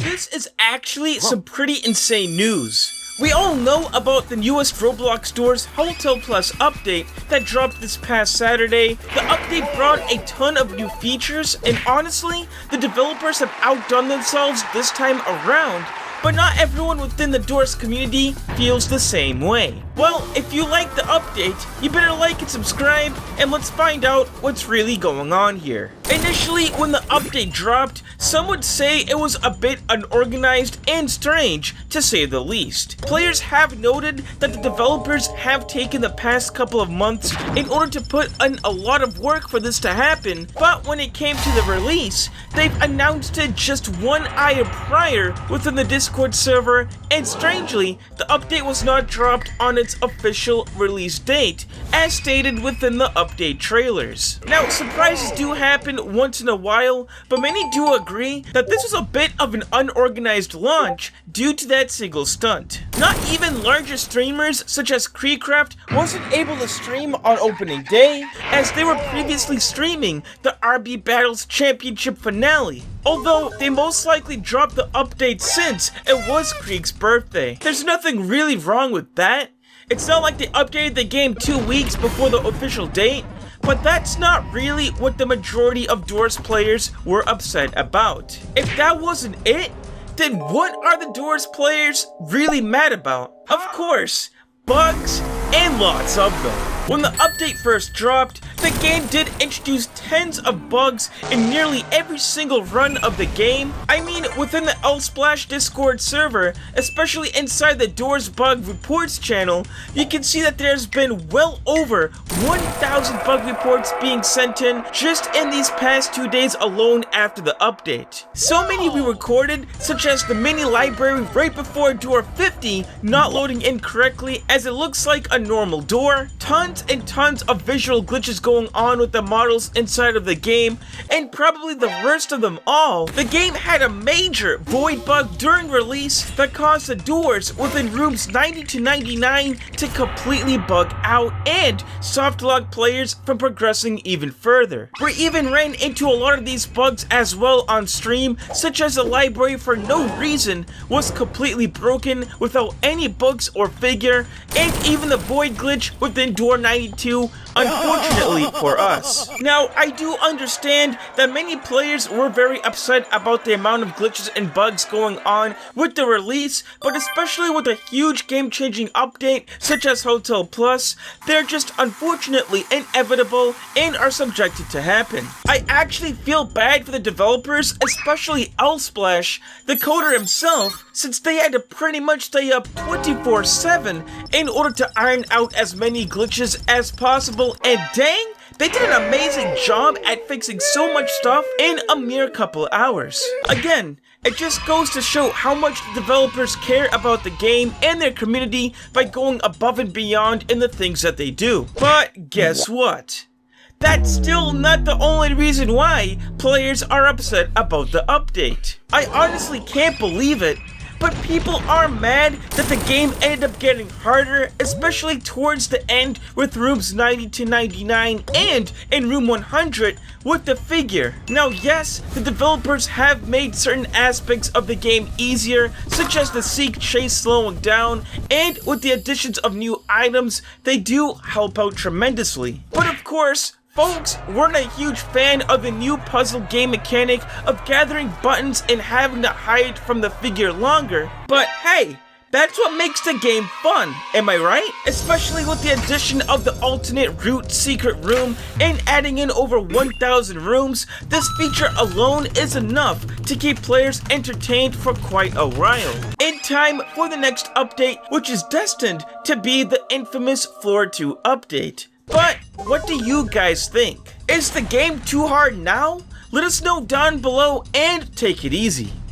This is actually some pretty insane news. We all know about the newest Roblox Doors Hotel Plus update that dropped this past Saturday. The update brought a ton of new features, and honestly, the developers have outdone themselves this time around. But not everyone within the Doors community feels the same way. Well, if you like the update, you better like and subscribe, and let's find out what's really going on here. Initially, when the update dropped, some would say it was a bit unorganized and strange, to say the least. Players have noted that the developers have taken the past couple of months in order to put in a lot of work for this to happen, but when it came to the release, they've announced it just 1 hour prior within the Discord server, and strangely, the update was not dropped on its official release date, as stated within the update trailers. Now, surprises do happen once in a while, but many do agree that this was a bit of an unorganized launch due to that single stunt. Not even larger streamers such as KreekCraft wasn't able to stream on opening day, as they were previously streaming the RB Battles Championship finale. Although they most likely dropped the update since it was Kreek's birthday. There's nothing really wrong with that. It's not like they updated the game 2 weeks before the official date, but that's not really what the majority of Doors players were upset about. If that wasn't it, then what are the Doors players really mad about? Of course, bugs and lots of them. When the update first dropped, the game did introduce tens of bugs in nearly every single run of the game. I mean, within the Lsplash Discord server, especially inside the Doors Bug Reports channel, you can see that there's been well over 1,000 bug reports being sent in just in these past 2 days alone after the update. So many we recorded, such as the mini library right before door 50 not loading incorrectly as it looks like a normal door, tons and tons of visual glitches going on with the models inside of the game, and probably the worst of them all, the game had a major void bug during release that caused the doors within rooms 90 to 99 to completely bug out and softlock players from progressing even further. We even ran into a lot of these bugs as well on stream, such as the library for no reason was completely broken without any books or figure, and even the void glitch within door 92, unfortunately for us. Now, I do understand that many players were very upset about the amount of glitches and bugs going on with the release, but especially with a huge game-changing update such as Hotel Plus, they're just unfortunately inevitable and are subjected to happen. I actually feel bad for the developers, especially Lsplash, the coder himself, since they had to pretty much stay up 24/7 in order to iron out as many glitches as possible, and dang, they did an amazing job at fixing so much stuff in a mere couple hours. Again, it just goes to show how much the developers care about the game and their community by going above and beyond in the things that they do. But guess what? That's still not the only reason why players are upset about the update. I honestly can't believe it, but people are mad that the game ended up getting harder, especially towards the end with rooms 90 to 99 and in room 100 with the figure. Now yes, the developers have made certain aspects of the game easier, such as the seek chase slowing down, and with the additions of new items, they do help out tremendously. But of course, folks weren't a huge fan of the new puzzle game mechanic of gathering buttons and having to hide from the figure longer, but hey, that's what makes the game fun, am I right? Especially with the addition of the alternate route secret room and adding in over 1,000 rooms, this feature alone is enough to keep players entertained for quite a while. In time for the next update, which is destined to be the infamous Floor 2 update. But what do you guys think? Is the game too hard now? Let us know down below and take it easy.